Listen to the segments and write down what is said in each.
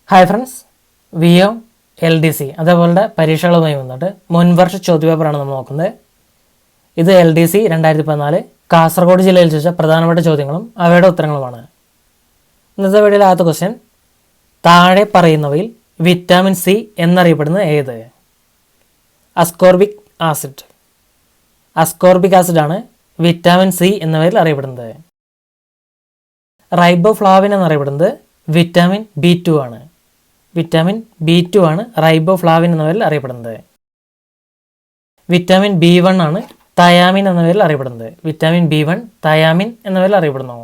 Hi friends, VO LDC അതേപോലെ പരീക്ഷകളുമായി വന്നിട്ട് മുൻവർഷ ചോദ്യപേപ്പറാണ് നമ്മൾ നോക്കുന്നത്. ഇത് LDC 2014 കാസർഗോഡ് ജില്ലയിൽ ചോദിച്ച പ്രധാനപ്പെട്ട ചോദ്യങ്ങളും അവയുടെ ഉത്തരങ്ങളുമാണ്. ഇന്നത്തെ വീഡിയോയിലെ ആദ്യത്തെ ക്വസ്റ്റ്യൻ, താഴെ പറയുന്നവയിൽ വിറ്റാമിൻ സി എന്നറിയപ്പെടുന്നത് ഏത്? Ascorbic acid. അസ്കോർബിക് ആസിഡാണ് വിറ്റാമിൻ സി എന്ന പേരിൽ അറിയപ്പെടുന്നത്. റൈബോഫ്ലാവിൻ എന്നറിയപ്പെടുന്നത് വിറ്റാമിൻ B2 ആണ്. വിറ്റാമിൻ B2 ആണ് റൈബോഫ്ലാവിൻ എന്ന പേരിൽ അറിയപ്പെടുന്നത്. വിറ്റാമിൻ B1 ആണ് തയാമിൻ എന്ന പേരിൽ അറിയപ്പെടുന്നത്. വിറ്റാമിൻ B1 തയാമിൻ എന്ന പേരിൽ അറിയപ്പെടുന്നു.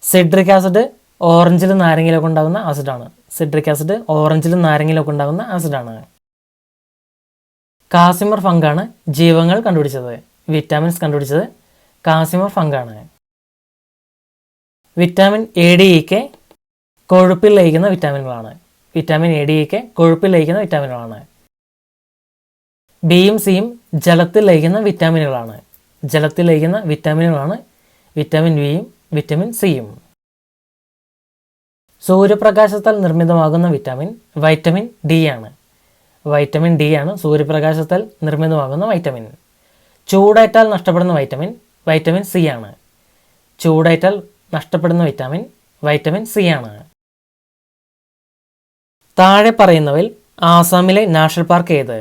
സിട്രിക് ആസിഡ് ഓറഞ്ചിലും നാരങ്ങയിലൊക്കെ ഉണ്ടാകുന്ന ആസിഡാണ്. സിട്രിക് ആസിഡ് ഓറഞ്ചിലും നാരങ്ങയിലൊക്കെ ഉണ്ടാകുന്ന ആസിഡാണ്. കാസിമർ ഫംഗാണ് ജീവങ്ങൾ കണ്ടുപിടിച്ചത്. വിറ്റാമിൻസ് കണ്ടുപിടിച്ചത് കാസിമർ ഫംഗാണ്. വിറ്റാമിൻ ADEK കൊഴുപ്പിൽ ലയിക്കുന്ന വിറ്റാമിനുകളാണ്. വിറ്റാമിൻ ADEK കൊഴുപ്പിൽ ലയിക്കുന്ന വിറ്റാമിനുകളാണ്. ബിയും സിയും ജലത്തിൽ ലയിക്കുന്ന വിറ്റാമിനുകളാണ്. ജലത്തിൽ ലയിക്കുന്ന വിറ്റാമിനുകളാണ് വിറ്റാമിൻ ബിയും വിറ്റാമിൻ സിയും. സൂര്യപ്രകാശത്താൽ നിർമ്മിതമാകുന്ന വിറ്റാമിൻ വൈറ്റമിൻ ഡി ആണ്. വൈറ്റമിൻ ഡി ആണ് സൂര്യപ്രകാശത്താൽ നിർമ്മിതമാകുന്ന വൈറ്റമിൻ. ചൂടേറ്റാൽ നഷ്ടപ്പെടുന്ന വിറ്റാമിൻ വൈറ്റമിൻ സി ആണ്. ചൂടേറ്റാൽ നഷ്ടപ്പെടുന്ന വിറ്റാമിൻ വൈറ്റമിൻ സി ആണ്. താഴെ പറയുന്നവയിൽ ആസാമിലെ നാഷണൽ പാർക്ക് ഏത്?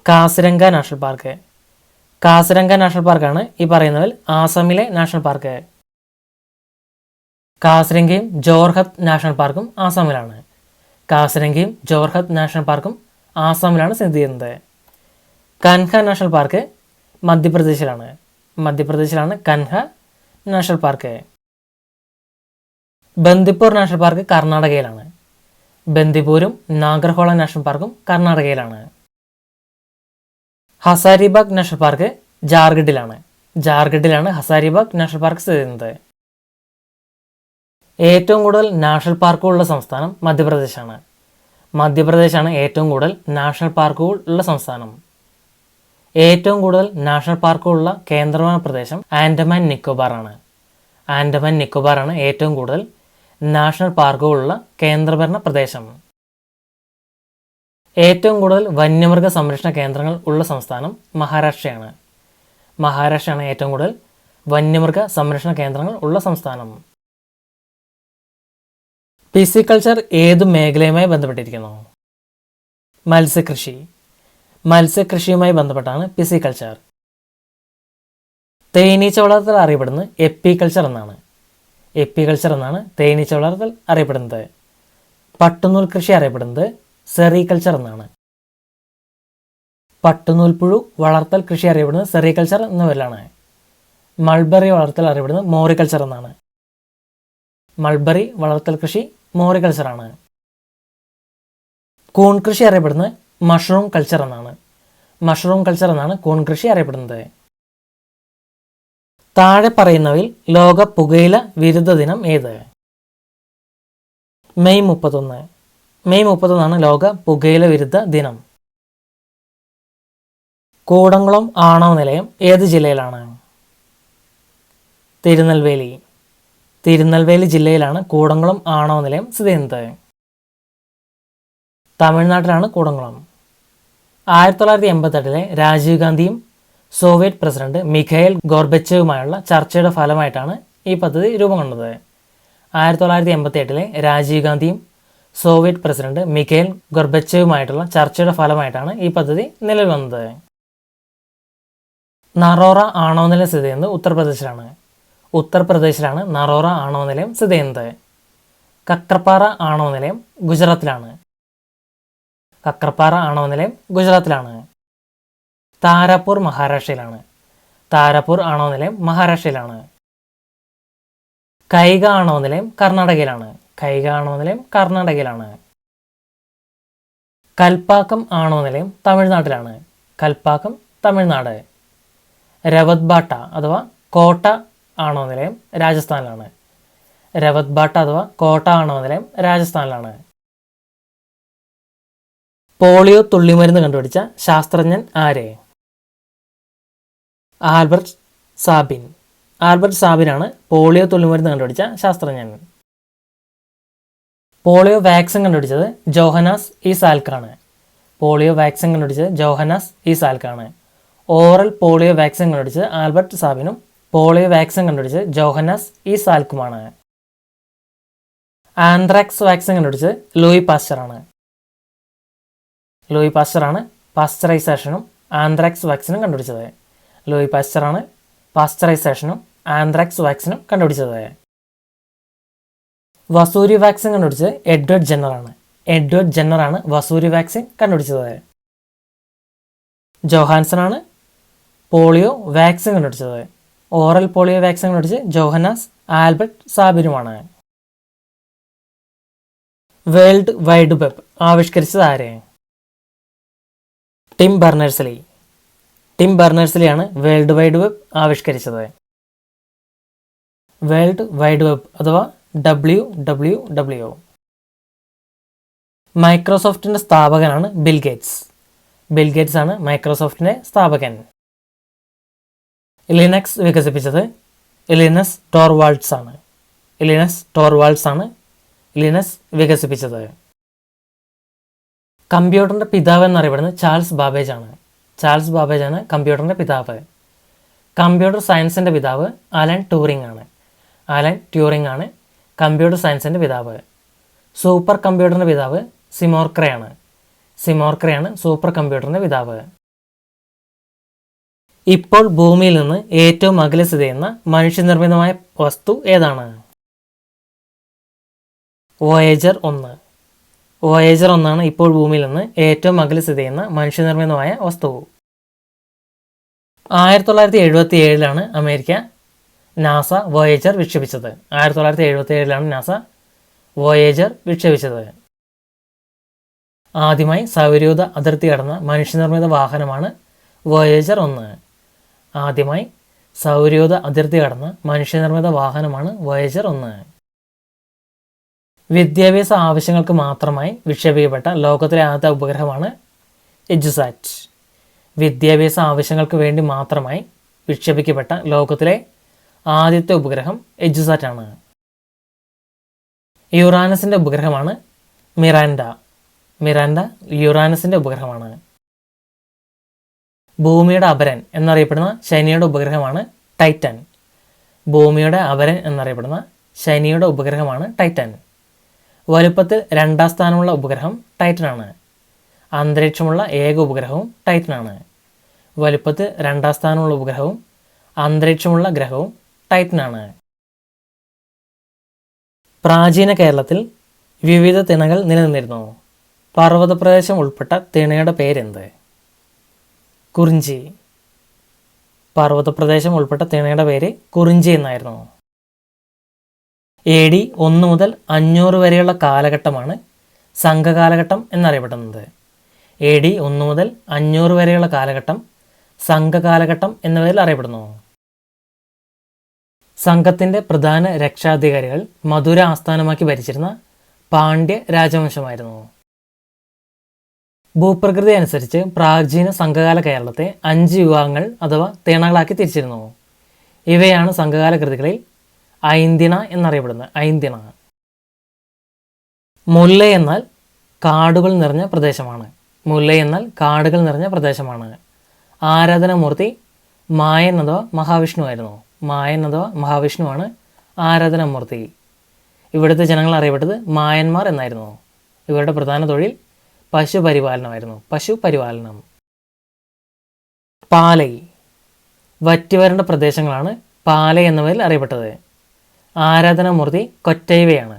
Kaziranga national park. Kaziranga national പാർക്കാണ് ഈ പറയുന്നവയിൽ ആസാമിലെ നാഷണൽ പാർക്ക്. കാസിരംഗയും ജോർഹത്ത് നാഷണൽ പാർക്കും ആസാമിലാണ്. കാസിരംഗയും ജോർഹത്ത് നാഷണൽ പാർക്കും ആസാമിലാണ് സ്ഥിതി ചെയ്യുന്നത്. കൻഹ നാഷണൽ പാർക്ക് മധ്യപ്രദേശിലാണ്. മധ്യപ്രദേശിലാണ് Kanha national park. Bandipur national park കർണാടകയിലാണ്. ബന്ദിപ്പൂരും നാഗർഹോള നാഷണൽ പാർക്കും കർണാടകയിലാണ്. ഹസാരിബാഗ് നാഷണൽ പാർക്ക് ജാർഖണ്ഡിലാണ്. ജാർഖണ്ഡിലാണ് ഹസാരിബാഗ് നാഷണൽ പാർക്ക് സ്ഥിതി ചെയ്യുന്നത്. ഏറ്റവും കൂടുതൽ നാഷണൽ പാർക്കുകളുള്ള സംസ്ഥാനം മധ്യപ്രദേശാണ്. മധ്യപ്രദേശാണ് ഏറ്റവും കൂടുതൽ നാഷണൽ പാർക്കുകൾ ഉള്ള സംസ്ഥാനം. ഏറ്റവും കൂടുതൽ നാഷണൽ പാർക്കുകളുള്ള കേന്ദ്രഭരണ പ്രദേശം ആൻഡമാൻ നിക്കോബാർ ആണ്. ആൻഡമാൻ നിക്കോബാർ ആണ് ഏറ്റവും കൂടുതൽ നാഷണൽ പാർക്കുകളുള്ള കേന്ദ്രഭരണ പ്രദേശം. ഏറ്റവും കൂടുതൽ വന്യമൃഗ സംരക്ഷണ കേന്ദ്രങ്ങൾ ഉള്ള സംസ്ഥാനം മഹാരാഷ്ട്രയാണ്. മഹാരാഷ്ട്രയാണ് ഏറ്റവും കൂടുതൽ വന്യമൃഗ സംരക്ഷണ കേന്ദ്രങ്ങൾ ഉള്ള സംസ്ഥാനം. പിസിക്കൾച്ചർ ഏതു മേഖലയുമായി ബന്ധപ്പെട്ടിരിക്കുന്നു? മത്സ്യകൃഷി. മത്സ്യകൃഷിയുമായി ബന്ധപ്പെട്ടാണ് പിസിക്കൾച്ചർ. തേനീച്ച വളർത്തൽ അറിയപ്പെടുന്നത് എപ്പിക്കൾച്ചർ എന്നാണ്. എപ്പിക്കൾച്ചർ എന്നാണ് തേനീച്ച വളർത്തൽ അറിയപ്പെടുന്നത്. പട്ടുനൂൽ കൃഷി അറിയപ്പെടുന്നത് സെറികൾച്ചർ എന്നാണ്. പട്ടുനൂൽപ്പുഴു വളർത്തൽ കൃഷി അറിയപ്പെടുന്നത് സെറികൾച്ചർ എന്ന പേരിലാണ്. മൾബറി വളർത്തൽ അറിയപ്പെടുന്നത് മോറികൾച്ചർ എന്നാണ്. മൾബറി വളർത്തൽ കൃഷി മോറികൾച്ചറാണ്. കൂൺ കൃഷി അറിയപ്പെടുന്നത് മഷ്റൂം കൾച്ചർ എന്നാണ്. മഷ്റൂം കൾച്ചർ എന്നാണ് കൂൺ കൃഷി അറിയപ്പെടുന്നത്. താഴെ പറയുന്നവയിൽ ലോക പുകയില വിരുദ്ധ ദിനം ഏത്? മെയ് 31. മെയ് 31 ലോക പുകയില വിരുദ്ധ ദിനം. കൂടംകുളം ആണവ നിലയം ഏത് ജില്ലയിലാണ്? തിരുനെൽവേലി. തിരുനെൽവേലി ജില്ലയിലാണ് കൂടംകുളം ആണവ നിലയം സ്ഥിതി ചെയ്യുന്നത്. തമിഴ്നാട്ടിലാണ് കൂടംകുളം. 1988 രാജീവ് ഗാന്ധിയും സോവിയറ്റ് പ്രസിഡന്റ് മിഖായിൽ ഗോർബച്ചേവുമായുള്ള ചർച്ചയുടെ ഫലമായിട്ടാണ് ഈ പദ്ധതി രൂപം കൊണ്ടത്. 1988 രാജീവ് ഗാന്ധിയും സോവിയറ്റ് പ്രസിഡന്റ് മിഖായിൽ ഗോർബച്ചേവുമായിട്ടുള്ള ചർച്ചയുടെ ഫലമായിട്ടാണ് ഈ പദ്ധതി നിലവിൽ വന്നത്. നറോറ ആണവ നിലയം സ്ഥിതി ചെയ്യുന്നത് ഉത്തർപ്രദേശിലാണ്. ഉത്തർപ്രദേശിലാണ് നറോറ ആണവ നിലയം സ്ഥിതി ചെയ്യുന്നത്. കക്രപ്പാറ ആണവ നിലയം ഗുജറാത്തിലാണ്. കക്രപ്പാറ ആണവ നിലയം ഗുജറാത്തിലാണ്. താരാപൂർ മഹാരാഷ്ട്രയിലാണ്. താരാപൂർ ആണവ നിലയം മഹാരാഷ്ട്രയിലാണ്. കൈഗ ആണവ നിലയം കർണാടകയിലാണ്. കൈഗ ആണവ നിലയം കർണാടകയിലാണ്. കൽപ്പാക്കം ആണവ നിലയം തമിഴ്നാട്ടിലാണ്. കൽപ്പാക്കം തമിഴ്നാട്. രവത് ബാട്ട അഥവാ കോട്ട ആണവ നിലയം രാജസ്ഥാനിലാണ്. രവത് ബാട്ട അഥവാ കോട്ട ആണവ നിലയം രാജസ്ഥാനിലാണ്. പോളിയോ തുള്ളിമരുന്ന് കണ്ടുപിടിച്ച ശാസ്ത്രജ്ഞൻ ആരെ? Albert Sabin. ആൽബർട്ട് സാബിനാണ് പോളിയോ തുള്ളിമരുന്ന് കണ്ടുപിടിച്ച ശാസ്ത്രജ്ഞൻ. പോളിയോ വാക്സിൻ കണ്ടുപിടിച്ചത് ജോഹനാസ് ഇ സാൽക്കാണ്. പോളിയോ വാക്സിൻ കണ്ടുപിടിച്ചത് Johannes E സാൽക്കാണ്. Oral polio vaccine കണ്ടുപിടിച്ചത് ആൽബർട്ട് സാബിനും പോളിയോ വാക്സിൻ കണ്ടുപിടിച്ചത് ജോഹനാസ് ഇ സാൽക്കുമാണ്. ആന്ത്രാക്സ് വാക്സിൻ കണ്ടുപിടിച്ചത് ലൂയി പാസ്ചറാണ്. ലൂയി പാസ്ചറാണ് പാസ്ചറൈസേഷനും ആന്ത്രാക്സ് വാക്സിനും കണ്ടുപിടിച്ചത്. ലൂയി പാസ്ചറാണ് പാസ്ചറൈസേഷനും ആന്ത്രാക്സ് വാക്സിനും കണ്ടുപിടിച്ചത്. വസൂരി വാക്സിൻ കണ്ടുപിടിച്ചത് എഡ്വേർഡ് ജെന്നറാണ്. എഡ്വേർഡ് ജെന്നറാണ് വസൂരി വാക്സിൻ കണ്ടുപിടിച്ചത്. ജോഹാൻസനാണ് പോളിയോ വാക്സിൻ കണ്ടുപിടിച്ചത്. ഓറൽ പോളിയോ വാക്സിൻ കണ്ടുപിടിച്ചത് ജോഹനാസ് ആൽബർട്ട് സാബിനുമാണ്. വേൾഡ് വൈഡ് വെബ് ആവിഷ്കരിച്ചത് ആരെ? Tim Berners-Lee. ടിം ബെർണേഴ്സ്-ലീയാണ് വേൾഡ് വൈഡ് വെബ് ആവിഷ്കരിച്ചത്. വേൾഡ് വൈഡ് വെബ് അഥവാ WWW. മൈക്രോസോഫ്റ്റിൻ്റെ സ്ഥാപകനാണ് ബിൽ ഗേറ്റ്സ്. ബിൽ ഗേറ്റ്സ് ആണ് മൈക്രോസോഫ്റ്റിൻ്റെ സ്ഥാപകൻ. ലിനക്സ് വികസിപ്പിച്ചത് ലിനസ് ടോർവാൾഡ്സ് ആണ്. ലിനസ് ടോർവാൾഡ്സ് ആണ് ലിനക്സ് വികസിപ്പിച്ചത്. കമ്പ്യൂട്ടറിൻ്റെ പിതാവ് എന്നറിയപ്പെടുന്നത് ചാൾസ് ബാബേജ് ആണ്. ചാൾസ് ബാബേജ് ആണ് കമ്പ്യൂട്ടറിൻ്റെ പിതാവ്. കമ്പ്യൂട്ടർ സയൻസിൻ്റെ പിതാവ് അലൻ ട്യൂറിംഗ് ആണ്. അലൻ ട്യൂറിംഗ് ആണ് കമ്പ്യൂട്ടർ സയൻസിൻ്റെ പിതാവ്. സൂപ്പർ കമ്പ്യൂട്ടറിൻ്റെ പിതാവ് സിമോർക്രയാണ്. സിമോർക്രയാണ് സൂപ്പർ കമ്പ്യൂട്ടറിൻ്റെ പിതാവ്. ഇപ്പോൾ ഭൂമിയിൽ നിന്ന് ഏറ്റവും അകലെ സ്ഥിതി ചെയ്യുന്ന മനുഷ്യനിർമ്മിതമായ വസ്തു ഏതാണ്? വോയേജർ 1. വോയേജർ 1 ഇപ്പോൾ ഭൂമിയിൽ നിന്ന് ഏറ്റവും അകലെ സ്ഥിതി ചെയ്യുന്ന മനുഷ്യനിർമ്മിതമായ വസ്തു. 1977 അമേരിക്ക നാസ വോയേജർ വിക്ഷേപിച്ചത്. 1977 നാസ വോയേജർ വിക്ഷേപിച്ചത്. ആദ്യമായി സൗരയൂഥ അതിർത്തി കടന്ന മനുഷ്യനിർമ്മിത വാഹനമാണ് വോയേജർ 1. ആദ്യമായി സൗരയൂഥ അതിർത്തി കടന്ന മനുഷ്യനിർമ്മിത വാഹനമാണ് വോയേജർ 1. വിദ്യാഭ്യാസ ആവശ്യങ്ങൾക്ക് മാത്രമായി വിക്ഷേപിക്കപ്പെട്ട ലോകത്തിലെ ആദ്യത്തെ ഉപഗ്രഹമാണ് എഡ്യുസാറ്റ്. വിദ്യാഭ്യാസ ആവശ്യങ്ങൾക്ക് വേണ്ടി മാത്രമായി വിക്ഷേപിക്കപ്പെട്ട ലോകത്തിലെ ആദ്യത്തെ ഉപഗ്രഹം എഡ്യുസാറ്റ് ആണ്. യുറാനസിൻ്റെ ഉപഗ്രഹമാണ് മിറാൻഡ. മിറാൻഡ യുറാനസിൻ്റെ ഉപഗ്രഹമാണ്. ഭൂമിയുടെ അപരൻ എന്നറിയപ്പെടുന്ന ശനിയുടെ ഉപഗ്രഹമാണ് ടൈറ്റൻ. ഭൂമിയുടെ അപരൻ എന്നറിയപ്പെടുന്ന ശനിയുടെ ഉപഗ്രഹമാണ് ടൈറ്റൻ. വലുപ്പത്തിൽ 2ാം സ്ഥാനമുള്ള ഉപഗ്രഹം ടൈറ്റനാണ്. അന്തരീക്ഷമുള്ള ഏക ഉപഗ്രഹവും ടൈറ്റനാണ്. വലുപ്പത്തിൽ 2ാം സ്ഥാനമുള്ള ഉപഗ്രഹവും അന്തരീക്ഷമുള്ള ഗ്രഹവും ടൈറ്റനാണ്. പ്രാചീന കേരളത്തിൽ വിവിധ തിണകൾ നിലനിന്നിരുന്നു. പർവ്വതപ്രദേശം ഉൾപ്പെട്ട തിണയുടെ പേരെന്ത്? കുറിഞ്ചി. പർവ്വതപ്രദേശം ഉൾപ്പെട്ട തിണയുടെ പേര് കുറിഞ്ചി എന്നായിരുന്നു. AD 1 മുതൽ 500 വരെയുള്ള കാലഘട്ടമാണ് സംഘകാലഘട്ടം എന്നറിയപ്പെടുന്നത്. AD 1 മുതൽ 500 വരെയുള്ള കാലഘട്ടം സംഘകാലഘട്ടം എന്ന പേരിൽ അറിയപ്പെടുന്നു. സംഘത്തിൻ്റെ പ്രധാന രക്ഷാധികാരികൾ മധുര ആസ്ഥാനമാക്കി ഭരിച്ചിരുന്ന പാണ്ഡ്യ രാജവംശമായിരുന്നു. ഭൂപ്രകൃതി അനുസരിച്ച് പ്രാചീന സംഘകാല കേരളത്തെ 5 വിഭാഗങ്ങൾ അഥവാ തിണകളാക്കി തിരിച്ചിരുന്നു. ഇവയാണ് സംഘകാല കൃതികളിൽ ഐന്തിണ എന്നറിയപ്പെടുന്നത്. ഐന്തിണ. മുല്ല എന്നാൽ കാടുകൾ നിറഞ്ഞ പ്രദേശമാണ്. മുല്ല എന്നാൽ കാടുകൾ നിറഞ്ഞ പ്രദേശമാണ്. ആരാധനാമൂർത്തി മായൻ അഥവാ മഹാവിഷ്ണു ആയിരുന്നു. മായൻ അഥവാ മഹാവിഷ്ണുവാണ് ആരാധനാമൂർത്തി. ഇവിടുത്തെ ജനങ്ങൾ അറിയപ്പെട്ടത് മായന്മാർ എന്നായിരുന്നു. ഇവരുടെ പ്രധാന തൊഴിൽ പശുപരിപാലനമായിരുന്നു. പശുപരിപാലനം. പാലൈ. വറ്റിവരണ്ട പ്രദേശങ്ങളാണ് പാലൈ എന്ന പേരിൽ അറിയപ്പെട്ടത്. ആരാധനാമൂർത്തി കൊറ്റൈവയാണ്.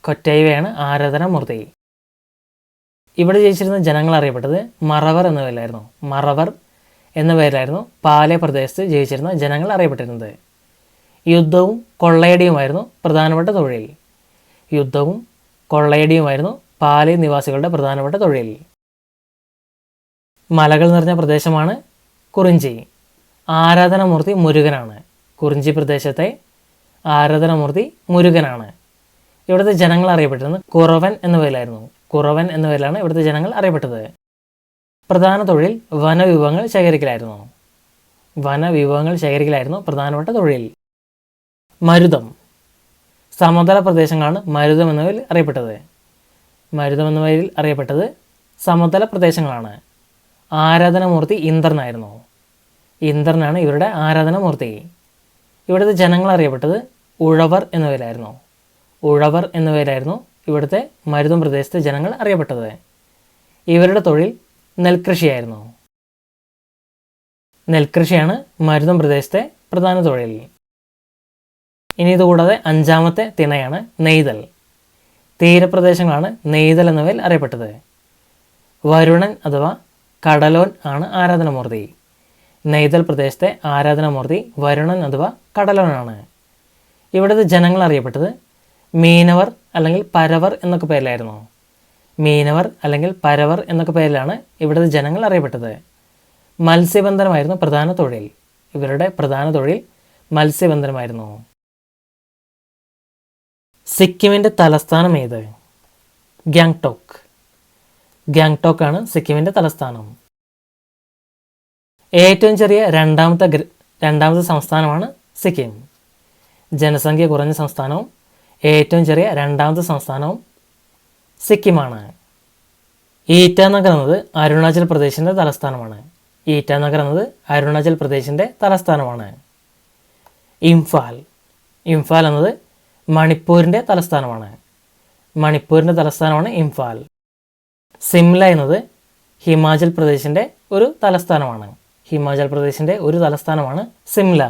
കൊറ്റൈവയാണ് ആരാധനാമൂർത്തി. ഇവിടെ ജയിച്ചിരുന്ന ജനങ്ങൾ അറിയപ്പെട്ടത് മറവർ എന്ന പേരിലായിരുന്നു. മറവർ എന്ന പേരിലായിരുന്നു പാലൈ പ്രദേശത്ത് ജയിച്ചിരുന്ന ജനങ്ങൾ അറിയപ്പെട്ടിരുന്നത്. യുദ്ധവും കൊള്ളയടിയുമായിരുന്നു പ്രധാനപ്പെട്ട തൊഴിൽ. യുദ്ധവും കൊള്ളയടിയുമായിരുന്നു പാലൈ നിവാസികളുടെ പ്രധാനപ്പെട്ട തൊഴിൽ. മലകൾ നിറഞ്ഞ പ്രദേശമാണ് കുറിഞ്ചി. ആരാധനാമൂർത്തി മുരുകനാണ്. കുറിഞ്ചി പ്രദേശത്തെ ആരാധനാമൂർത്തി മുരുകനാണ്. ഇവിടുത്തെ ജനങ്ങൾ അറിയപ്പെട്ടിരുന്നത് കുറവൻ എന്ന പേരിലായിരുന്നു. കുറവൻ എന്ന പേരിലാണ് ഇവിടുത്തെ ജനങ്ങൾ അറിയപ്പെട്ടത്. പ്രധാന തൊഴിൽ വനവിഭവങ്ങൾ ശേഖരിക്കലായിരുന്നു. വനവിഭവങ്ങൾ ശേഖരിക്കലായിരുന്നു പ്രധാനപ്പെട്ട തൊഴിൽ. മരുതം. സമതല പ്രദേശങ്ങളാണ് മരുതം എന്ന പേരിൽ അറിയപ്പെട്ടത്. മരുതം എന്ന പേരിൽ അറിയപ്പെട്ടത് സമതല പ്രദേശങ്ങളാണ്. ആരാധനാമൂർത്തി ഇന്ദ്രനായിരുന്നു. ഇന്ദ്രനാണ് ഇവരുടെ ആരാധനാമൂർത്തി. ഇവിടുത്തെ ജനങ്ങൾ അറിയപ്പെട്ടത് ഉഴവർ എന്ന പേരായിരുന്നു. ഉഴവർ എന്ന പേരായിരുന്നു ഇവിടുത്തെ മരുതം പ്രദേശത്തെ ജനങ്ങൾ അറിയപ്പെട്ടത്. ഇവരുടെ തൊഴിൽ നെൽകൃഷിയായിരുന്നു. നെൽകൃഷിയാണ് മരുതം പ്രദേശത്തെ പ്രധാന തൊഴിൽ. ഇനി ഇതുകൂടാതെ 5ാമത്തെ തിണയാണ് നെയ്തൽ. തീരപ്രദേശങ്ങളാണ് നെയ്തൽ എന്ന പേരിൽ അറിയപ്പെട്ടത്. വരുണൻ അഥവാ കടലോൻ ആണ് ആരാധനാമൂർത്തി. നെയ്തൽ പ്രദേശത്തെ ആരാധനാമൂർത്തി വരുണൻ അഥവാ കടലോനാണ്. ഇവിടുത്തെ ജനങ്ങൾ അറിയപ്പെട്ടത് മീനവർ അല്ലെങ്കിൽ പരവർ എന്നൊക്കെ പേരിലായിരുന്നു. മീനവർ അല്ലെങ്കിൽ പരവർ എന്നൊക്കെ പേരിലാണ് ഇവിടുത്തെ ജനങ്ങൾ അറിയപ്പെട്ടത്. മത്സ്യബന്ധനമായിരുന്നു പ്രധാന തൊഴിൽ. ഇവരുടെ പ്രധാന തൊഴിൽ മത്സ്യബന്ധനമായിരുന്നു. സിക്കിമിൻ്റെ തലസ്ഥാനം ഏത്? ഗാങ്ടോക്ക്. ഗാങ്ടോക്കാണ് സിക്കിമിൻ്റെ തലസ്ഥാനം. ഏറ്റവും ചെറിയ രണ്ടാമത്തെ സംസ്ഥാനമാണ് സിക്കിം. ജനസംഖ്യ കുറഞ്ഞ സംസ്ഥാനവും ഏറ്റവും ചെറിയ 2ാമത്തെ സംസ്ഥാനവും സിക്കിമാണ്. ഈറ്റാനഗർ എന്നത് അരുണാചൽ പ്രദേശിൻ്റെ തലസ്ഥാനമാണ്. ഈറ്റാനഗർ എന്നത് അരുണാചൽ പ്രദേശിൻ്റെ തലസ്ഥാനമാണ്. ഇംഫാൽ എന്നത് മണിപ്പൂരിൻ്റെ തലസ്ഥാനമാണ്. മണിപ്പൂരിൻ്റെ തലസ്ഥാനമാണ് ഇംഫാൽ. സിംല എന്നത് ഹിമാചൽ പ്രദേശിൻ്റെ ഒരു തലസ്ഥാനമാണ്. ഹിമാചൽ പ്രദേശിൻ്റെ ഒരു തലസ്ഥാനമാണ് സിംല.